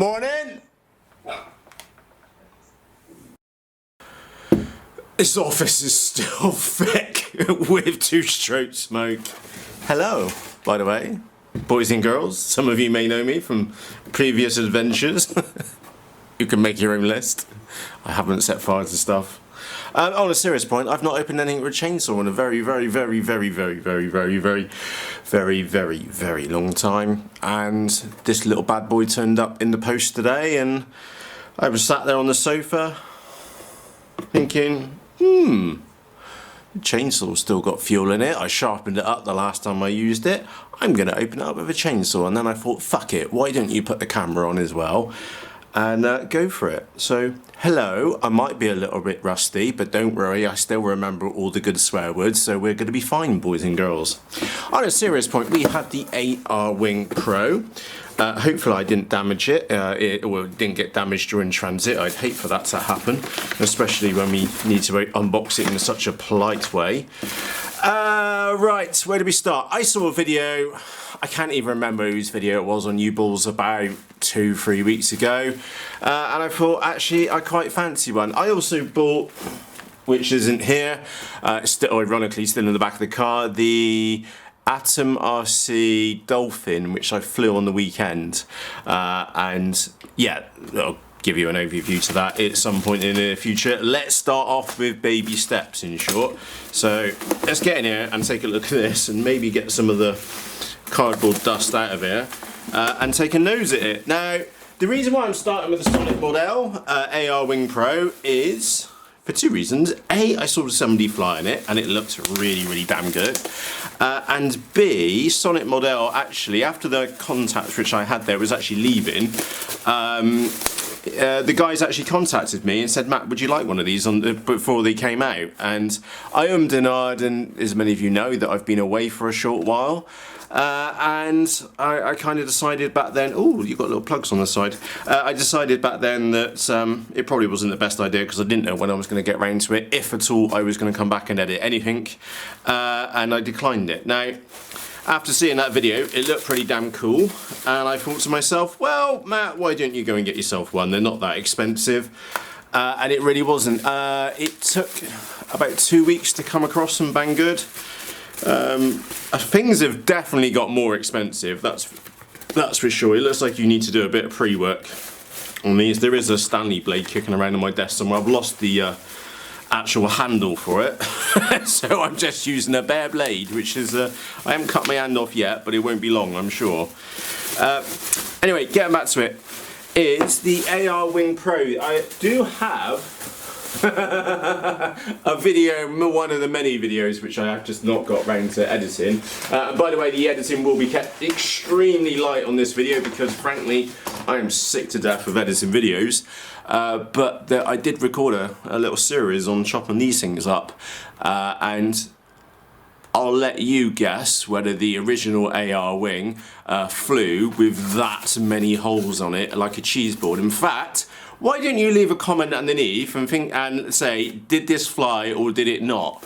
Morning! This office is still thick with two-stroke smoke. Hello, by the way, boys and girls. Some of you may know me from previous adventures. You can make your own list. I haven't set fire to stuff. On a serious point, I've not opened anything with a chainsaw in a very long time. And this little bad boy turned up in the post today, and I was sat there on the sofa thinking, the chainsaw's still got fuel in it. I sharpened it up the last time I used it. I'm going to open it up with a chainsaw. And then I thought, fuck it, why don't you put the camera on as well and go for it. So, hello, I might be a little bit rusty, but don't worry, I still remember all the good swear words, so we're going to be fine, boys and girls. On a serious point, we have the AR Wing Pro. Hopefully I didn't damage it, or didn't get damaged during transit. I'd hate for that to happen, especially when we need to unbox it in such a polite way. Right, where do we start? I saw a video, I can't even remember whose video it was on U-Balls about 2-3 weeks ago, and I thought actually I quite fancy one. I also bought, which isn't here, still ironically still in the back of the car, the Atom RC Dolphin, which I flew on the weekend, and yeah, I'll give you an overview to that at some point in the future. Let's start off with baby steps, in short. So let's get in here and take a look at this and maybe get some of the cardboard dust out of here and take a nose at it. Now, the reason why I'm starting with the Sonic model AR Wing Pro is for two reasons. A, I saw somebody flying it and it looked really damn good. And B, Sonic model actually, after the contact which I had there was actually leaving, the guys actually contacted me and said, Matt, would you like one of these before they came out? And I ummed and ahed, and as many of you know, that I've been away for a short while. And I kind of decided back then, oh, you've got little plugs on the side. I decided back then that it probably wasn't the best idea because I didn't know when I was going to get round to it, if at all I was going to come back and edit anything, and I declined it. Now, after seeing that video, it looked pretty damn cool, and I thought to myself, well, Matt, why don't you go and get yourself one? They're not that expensive, and it really wasn't. It took about 2 weeks to come across some bang good. Things have definitely got more expensive, that's for sure. It looks like you need to do a bit of pre-work on these. There is a Stanley blade kicking around on my desk somewhere. I've lost the actual handle for it, so I'm just using a bare blade, which is I haven't cut my hand off yet, but it won't be long, I'm sure. Anyway, getting back to it, is the AR Wing Pro. I do have a video, one of the many videos which I have just not got round to editing. And by the way, the editing will be kept extremely light on this video because frankly I am sick to death of editing videos, but I did record a little series on chopping these things up, and I'll let you guess whether the original AR Wing flew with that many holes on it like a cheese board. In fact, why don't you leave a comment underneath and say, did this fly or did it not?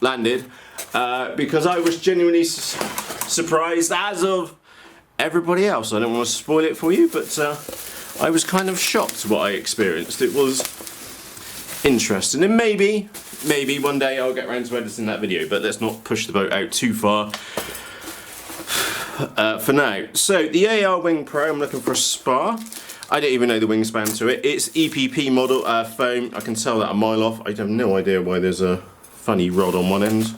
Landed. Because I was genuinely surprised, as of everybody else. I don't want to spoil it for you, but I was kind of shocked what I experienced. It was interesting, and maybe one day I'll get around to editing that video, but let's not push the boat out too far for now. So the AR Wing Pro, I'm looking for a spar. I don't even know the wingspan to it. It's EPP model foam. I can tell that a mile off. I have no idea why there's a funny rod on one end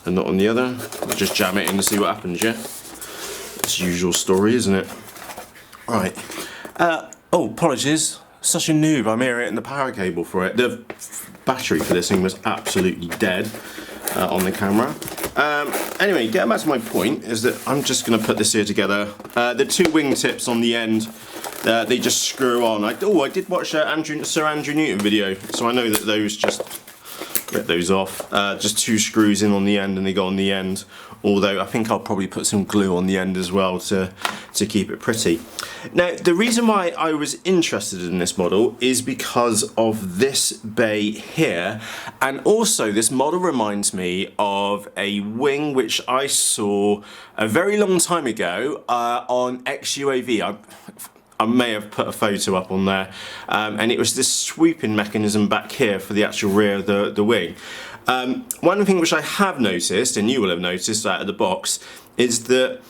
and not on the other. I'll just jam it in and see what happens, yeah? It's the usual story, isn't it? Right. Oh, apologies. Such a noob. I'm hitting the power cable for it. The battery for this thing was absolutely dead on the camera. Anyway, getting back to my point is that I'm just going to put this here together. The two wing tips on the end, they just screw on. I did watch Sir Andrew Newton video, so I know that those just get those off. Just 2 screws in on the end and they go on the end, although I think I'll probably put some glue on the end as well to keep it pretty. Now, the reason why I was interested in this model is because of this bay here, and also this model reminds me of a wing which I saw a very long time ago on XUAV. I may have put a photo up on there, and it was this swooping mechanism back here for the actual rear of the wing. One thing which I have noticed, and you will have noticed out of the box, is that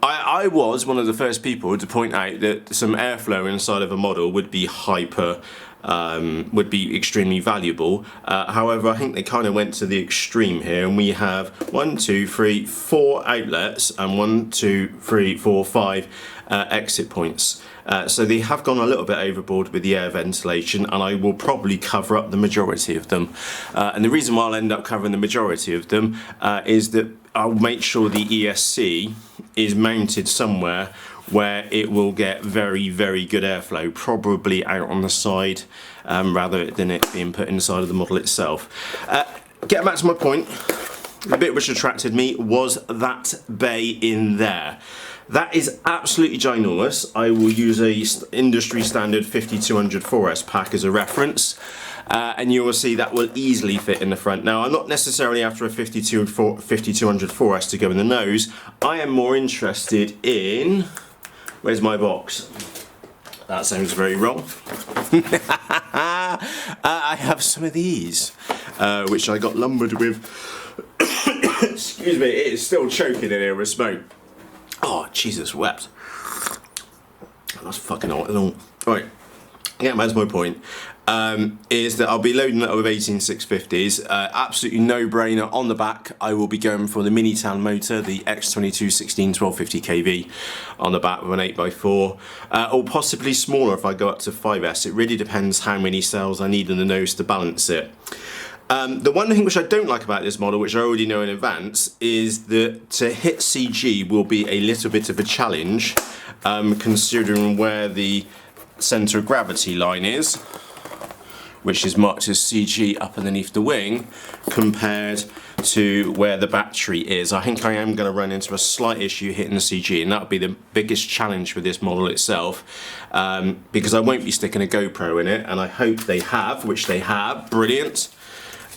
I was one of the first people to point out that some airflow inside of a model would be would be extremely valuable. However, I think they kind of went to the extreme here, and we have 1, 2, 3, 4 outlets and 1, 2, 3, 4, 5 exit points. So they have gone a little bit overboard with the air ventilation, and I will probably cover up the majority of them. And the reason why I'll end up covering the majority of them is that I'll make sure the ESC is mounted somewhere where it will get very, very good airflow, probably out on the side rather than it being put inside of the model itself. Getting back to my point, the bit which attracted me was that bay in there. That is absolutely ginormous. I will use a industry standard 5200 4S pack as a reference, and you will see that will easily fit in the front. Now, I'm not necessarily after a 5200 4S to go in the nose. I am more interested in, where's my box? That sounds very wrong. I have some of these, which I got lumbered with. Excuse me, it is still choking in here with smoke. Oh, Jesus wept. That's fucking hot. Right, yeah, that's my point. Is that I'll be loading it up with 18650s. Absolutely no-brainer. On the back, I will be going for the Minitan motor, the X22 16 1250 kV on the back with an 8x4, or possibly smaller if I go up to 5S. It really depends how many cells I need in the nose to balance it. The one thing which I don't like about this model, which I already know in advance, is that to hit CG will be a little bit of a challenge, considering where the centre of gravity line is, which is marked as CG up underneath the wing, compared to where the battery is. I think I am going to run into a slight issue hitting the CG, and that would be the biggest challenge with this model itself, because I won't be sticking a GoPro in it, and I hope they have, which they have, brilliant.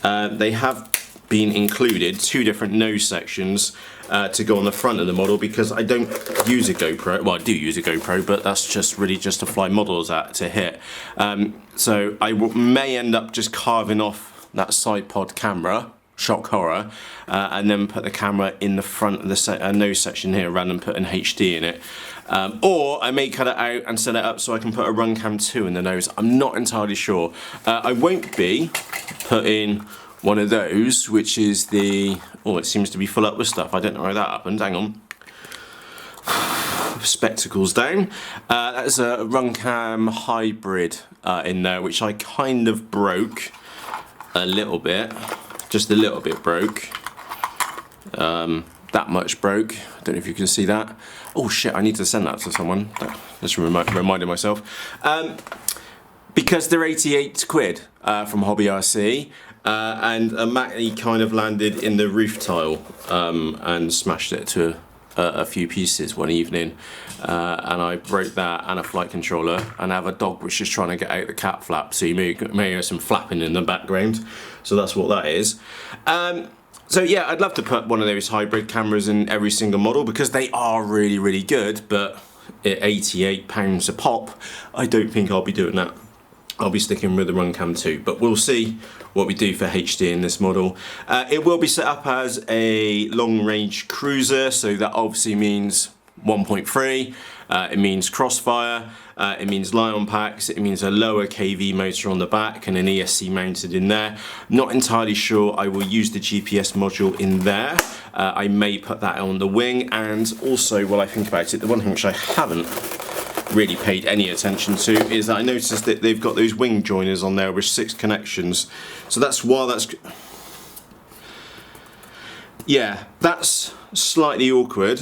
They have been included 2 different nose sections to go on the front of the model, because I don't use a GoPro. Well, I do use a GoPro, but that's just really just to fly models at to hit. So I may end up just carving off that side pod camera, shock horror, and then put the camera in the front of the nose section here rather than putting HD in it. Or I may cut it out and set it up so I can put a Runcam 2 in the nose. I'm not entirely sure. I won't be putting one of those, which is the, oh, it seems to be full up with stuff. I don't know how that happened. Hang on. Spectacles down. That's a Runcam hybrid in there, which I kind of broke a little bit. Just a little bit broke. That much broke. I don't know if you can see that. Oh shit, I need to send that to someone. Just reminding myself. Because they're 88 quid from Hobby RC, and a Mackie kind of landed in the roof tile and smashed it to a few pieces one evening, and I broke that and a flight controller, and I have a dog which is trying to get out the cat flap, so you may hear some flapping in the background, so that's what that is. So yeah, I'd love to put one of those hybrid cameras in every single model, because they are really, really good, but at £88 a pop, I don't think I'll be doing that. I'll be sticking with the Runcam 2, but we'll see what we do for HD in this model. It will be set up as a long-range cruiser, so that obviously means 1.3, it means crossfire, it means Lion packs, it means a lower KV motor on the back and an ESC mounted in there. Not entirely sure I will use the GPS module in there. I may put that on the wing, and also while I think about it, the one thing which I haven't really paid any attention to is that I noticed that they've got those wing joiners on there with 6 connections. So that's why that's slightly awkward.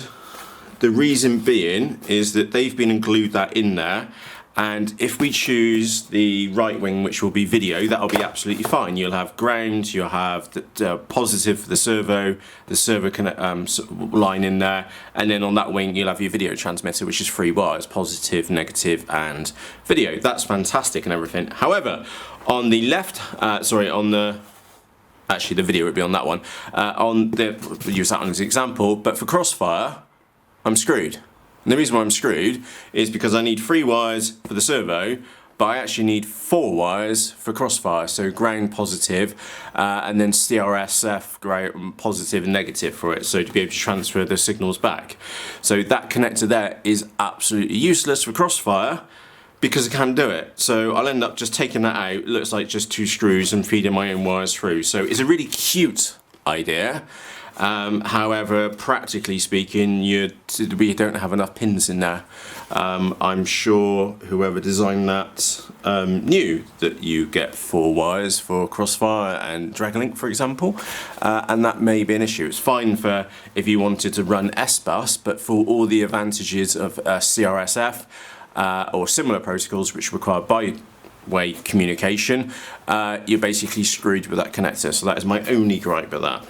The reason being is that they've been included that in there, And if we choose the right wing, which will be video, that'll be absolutely fine. You'll have ground, you'll have the positive for the servo line in there, and then on that wing you'll have your video transmitter, which is 3 wires, positive, negative, and video. That's fantastic and everything. However, on the left, actually the video would be on that one. We'll use that one as an example, but for Crossfire, I'm screwed. And the reason why I'm screwed is because I need 3 wires for the servo, but I actually need 4 wires for Crossfire, so ground positive, and then CRSF ground positive and negative for it, so to be able to transfer the signals back. So that connector there is absolutely useless for Crossfire because I can't do it. So I'll end up just taking that out. It looks like just 2 screws and feeding my own wires through. So it's a really cute idea. However, practically speaking, we don't have enough pins in there. I'm sure whoever designed that knew that you get 4 wires for Crossfire and Dragonlink, for example, and that may be an issue. It's fine for if you wanted to run S-Bus, but for all the advantages of CRSF or similar protocols which require by-way communication, you're basically screwed with that connector. So that is my only gripe with that.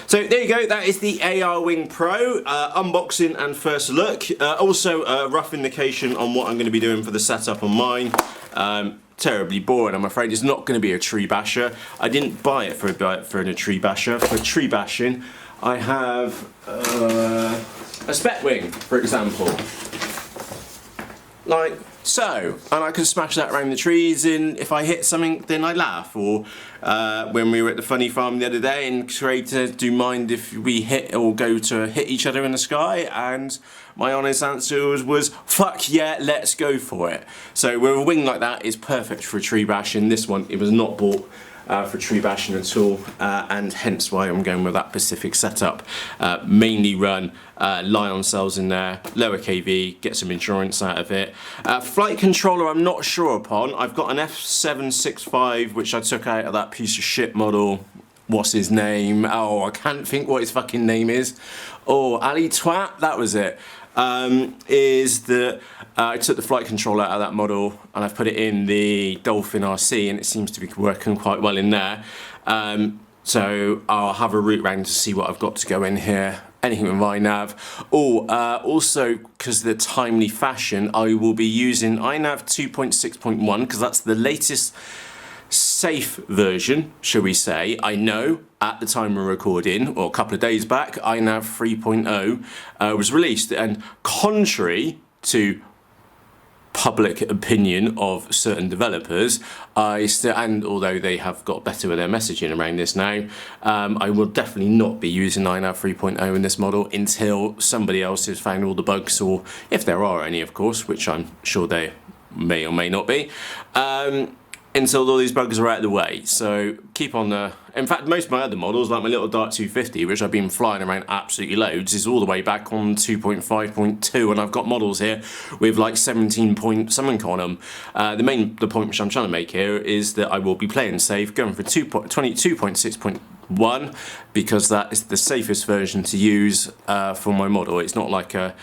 So there you go, that is the AR Wing Pro unboxing and first look. Also a rough indication on what I'm going to be doing for the setup on mine. Terribly boring, I'm afraid. It's not going to be a tree basher. I didn't buy it for a tree basher. For tree bashing, I have a spec wing, for example. Like so, and I can smash that around the trees, and if I hit something then I laugh. Or when we were at the funny farm the other day and creator, do you mind if we hit or go to hit each other in the sky? And my honest answer was fuck yeah, let's go for it. So with a wing like that, it's perfect for a tree bashing. This one, it was not bought for tree bashing at all, and hence why I'm going with that Pacific setup. Mainly run Lion cells in there, lower kV, get some endurance out of it. Flight controller I'm not sure upon. I've got an F765 which I took out of that piece of shit model. What's his name? Oh, I can't think what his fucking name is. Oh, Ali Twat, that was it. Is that I took the flight controller out of that model and I've put it in the Dolphin RC, and it seems to be working quite well in there. So I'll have a route round to see what I've got to go in here. Anything with iNav. Also, because of the timely fashion, I will be using iNav 2.6.1 because that's the latest safe version, shall we say. I know at the time we're recording, or a couple of days back, iNav 3.0 was released, and contrary to public opinion of certain developers, and although they have got better with their messaging around this now, I will definitely not be using iNav 3.0 in this model until somebody else has found all the bugs, or if there are any, of course, which I'm sure they may or may not be, until all these bugs are out of the way. So keep on the... In fact, most of my other models, like my little Dart 250, which I've been flying around absolutely loads, is all the way back on 2.5.2, and I've got models here with like 17 point something on them. The point which I'm trying to make here is that I will be playing safe, going for 22.6.1, because that is the safest version to use for my model. It's not like a...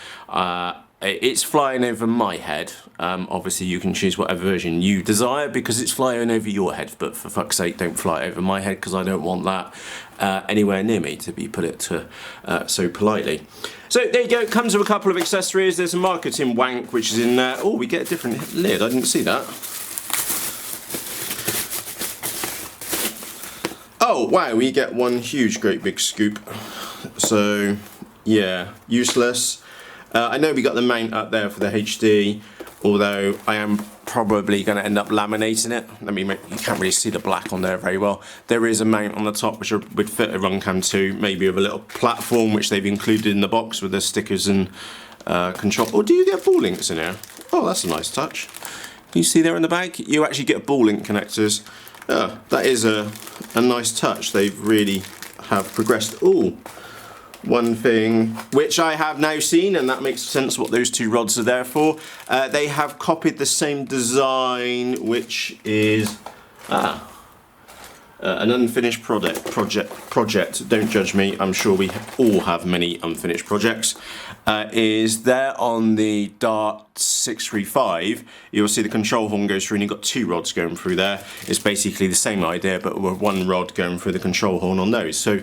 it's flying over my head. Obviously you can choose whatever version you desire because it's flying over your head, but for fuck's sake don't fly over my head because I don't want that anywhere near me, to be put it to, so politely. So there you go, it comes with a couple of accessories. There's a marketing wank which is in there. Oh, we get a different lid, I didn't see that. Oh wow, we get one huge great big scoop. So yeah, useless. I know we got the mount up there for the HD, although I am probably going to end up laminating it. You can't really see the black on there very well. There is a mount on the top which would fit a Runcam 2, maybe with a little platform which they've included in the box with the stickers and control. Or do you get ball links in here? Oh, that's a nice touch. Can you see there in the bag? You actually get ball link connectors. Oh, that is a nice touch. They've really have progressed. Ooh. One thing which I have now seen, and that makes sense what those 2 rods are there for, they have copied the same design, which is an unfinished project, don't judge me, I'm sure we all have many unfinished projects, is there on the Dart 635. You'll see the control horn goes through and you've got 2 rods going through there. It's basically the same idea, but with 1 rod going through the control horn on those. So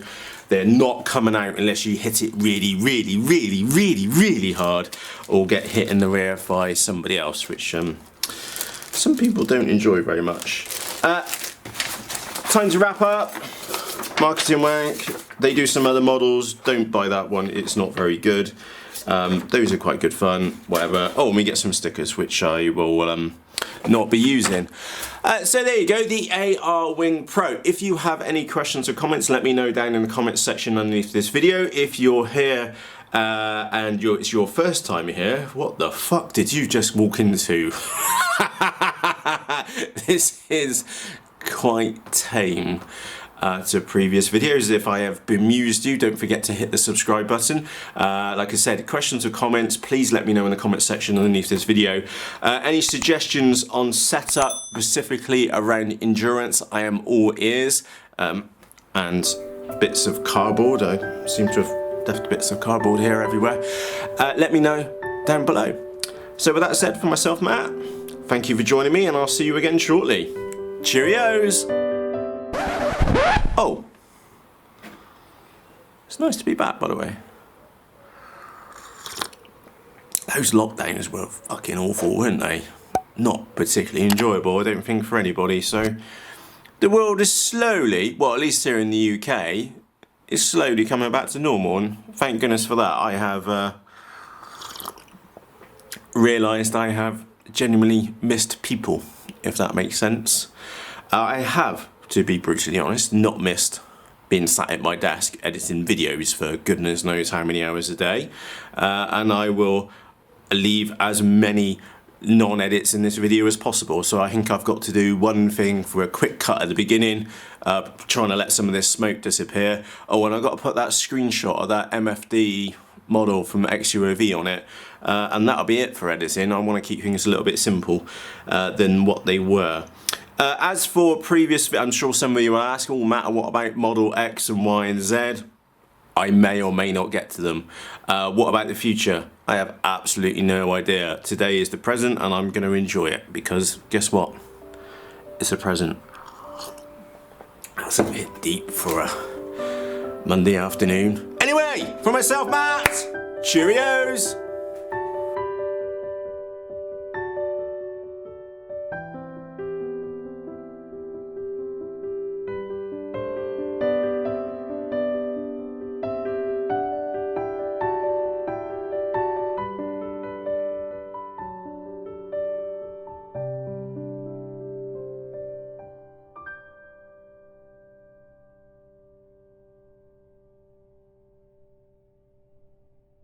they're not coming out unless you hit it really hard, or get hit in the rear by somebody else, which some people don't enjoy very much. Time to wrap up. Marketing wank. They do some other models. Don't buy that one. It's not very good. Those are quite good fun. Whatever. Oh, and we get some stickers, which I will not be using. So there you go, the AR Wing Pro. If you have any questions or comments, let me know down in the comments section underneath this video. If you're here and it's your first time here, what the fuck did you just walk into? This is quite tame to previous videos. If I have bemused you, don't forget to hit the subscribe button. Like I said, questions or comments, please let me know in the comment section underneath this video. Any suggestions on setup, specifically around endurance, I am all ears. And bits of cardboard, I seem to have left bits of cardboard here everywhere. Let me know down below. So with that said, for myself, Matt, thank you for joining me, and I'll see you again shortly. Cheerios! Oh, it's nice to be back, by the way. Those lockdowns were fucking awful, weren't they? Not particularly enjoyable, I don't think, for anybody. So the world is slowly, well, at least here in the UK, is slowly coming back to normal, and thank goodness for that. I have realised I have genuinely missed people, if that makes sense. I have, to be brutally honest, not missed being sat at my desk editing videos for goodness knows how many hours a day, and I will leave as many non-edits in this video as possible. So I think I've got to do one thing for a quick cut at the beginning, trying to let some of this smoke disappear. Oh, and I've got to put that screenshot of that MFD model from XUOV on it, and that'll be it for editing. I want to keep things a little bit simple than what they were. As for previous, I'm sure some of you will ask, oh Matt, what about Model X and Y and Z? I may or may not get to them. What about the future? I have absolutely no idea. Today is the present, and I'm going to enjoy it, because guess what? It's a present. That's a bit deep for a Monday afternoon. Anyway, for myself, Matt, cheerios!